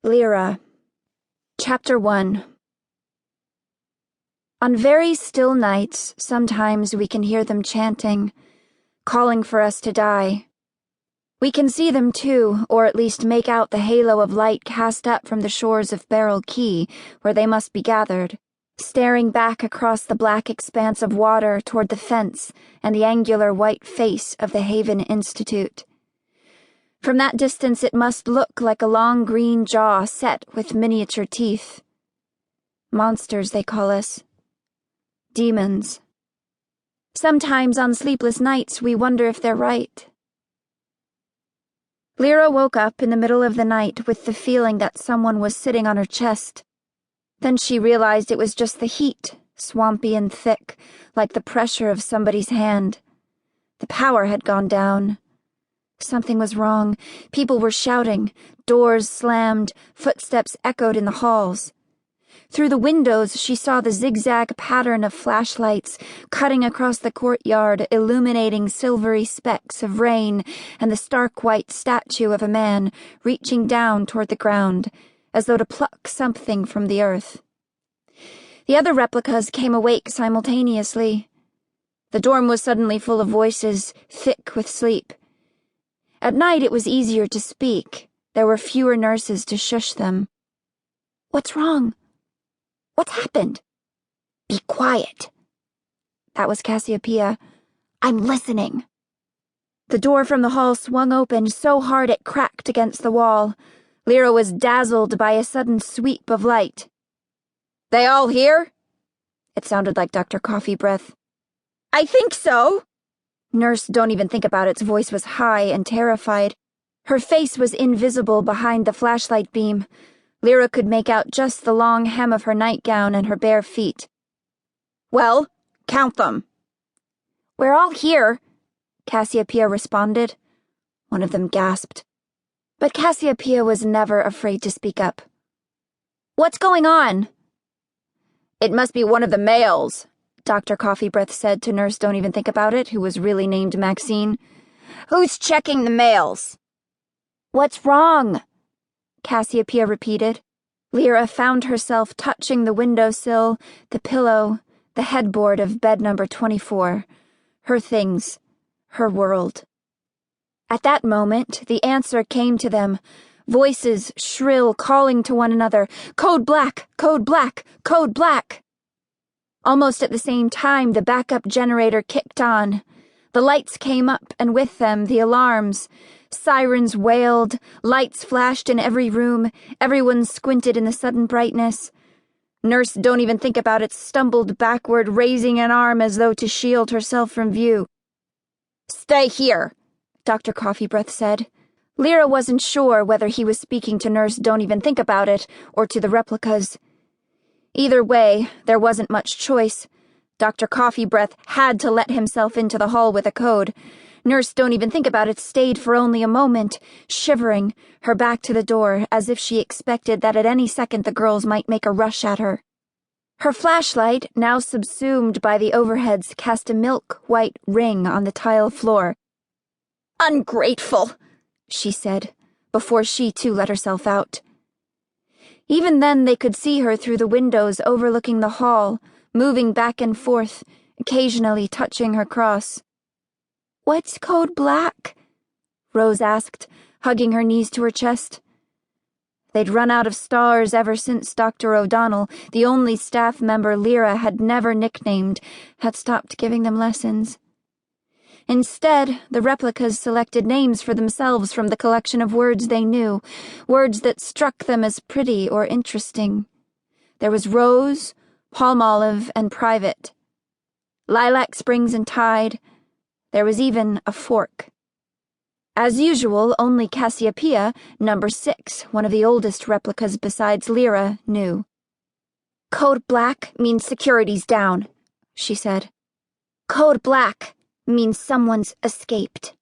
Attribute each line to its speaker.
Speaker 1: Lyra. Chapter 1. On very still nights, sometimes we can hear them chanting, calling for us to die. We can see them too, or at least make out the halo of light cast up from the shores of Beryl Key, where they must be gathered, staring back across the black expanse of water toward the fence and the angular white face of the Haven Institute. From that distance it must look like a long green jaw set with miniature teeth. Monsters, they call us. Demons. Sometimes on sleepless nights we wonder if they're right. Lyra woke up in the middle of the night with the feeling that someone was sitting on her chest. Then she realized it was just the heat, swampy and thick, like the pressure of somebody's hand. The power had gone down. Something was wrong. People were shouting, doors slammed, footsteps echoed in the halls. Through the windows she saw the zigzag pattern of flashlights cutting across the courtyard, illuminating silvery specks of rain and the stark white statue of a man reaching down toward the ground, as though to pluck something from the earth. The other replicas came awake simultaneously. The dorm was suddenly full of voices, thick with sleep. At night it was easier to speak. There were fewer nurses to shush them. "What's wrong? What's happened?" "Be quiet." That was Cassiopeia. "I'm listening." The door from the hall swung open so hard it cracked against the wall. Lyra was dazzled by a sudden sweep of light. "They all here?" It sounded like Dr. Coffee Breath. "I think so." Nurse Don't Even Think About It's voice was high and terrified. Her face was invisible behind the flashlight beam. Lyra could make out just the long hem of her nightgown and her bare feet. "Well, count them." "We're all here," Cassiopeia responded. One of them gasped. But Cassiopeia was never afraid to speak up. "What's going on?" "It must be one of the males," Dr. Coffee Breath said to Nurse Don't Even Think About It, who was really named Maxine. "Who's checking the mails?" "What's wrong?" Cassiopeia repeated. Lyra found herself touching the windowsill, the pillow, the headboard of bed number 24. Her things, her world. At that moment, the answer came to them. Voices shrill calling to one another, "Code Black! Code Black! Code Black!" Almost at the same time, the backup generator kicked on. The lights came up, and with them, the alarms. Sirens wailed, lights flashed in every room, everyone squinted in the sudden brightness. Nurse Don't Even Think About It stumbled backward, raising an arm as though to shield herself from view. "Stay here," Dr. Coffee Breath said. Lyra wasn't sure whether he was speaking to Nurse Don't Even Think About It or to the replicas. Either way, there wasn't much choice. Dr. Coffee Breath had to let himself into the hall with a code. Nurse Don't Even Think About It stayed for only a moment, shivering, her back to the door, as if she expected that at any second the girls might make a rush at her. Her flashlight, now subsumed by the overheads, cast a milk-white ring on the tile floor. "Ungrateful," she said, before she too let herself out. Even then they could see her through the windows overlooking the hall, moving back and forth, occasionally touching her cross. "What's Code Black?" Rose asked, hugging her knees to her chest. They'd run out of stars ever since Dr. O'Donnell, the only staff member Lyra had never nicknamed, had stopped giving them lessons. Instead, the replicas selected names for themselves from the collection of words they knew, words that struck them as pretty or interesting. There was Rose, Palmolive, and Private. Lilac Springs and Tide. There was even a fork. As usual, only Cassiopeia, number 6, one of the oldest replicas besides Lyra, knew. "Code Black means security's down," she said. "Code Black means someone's escaped."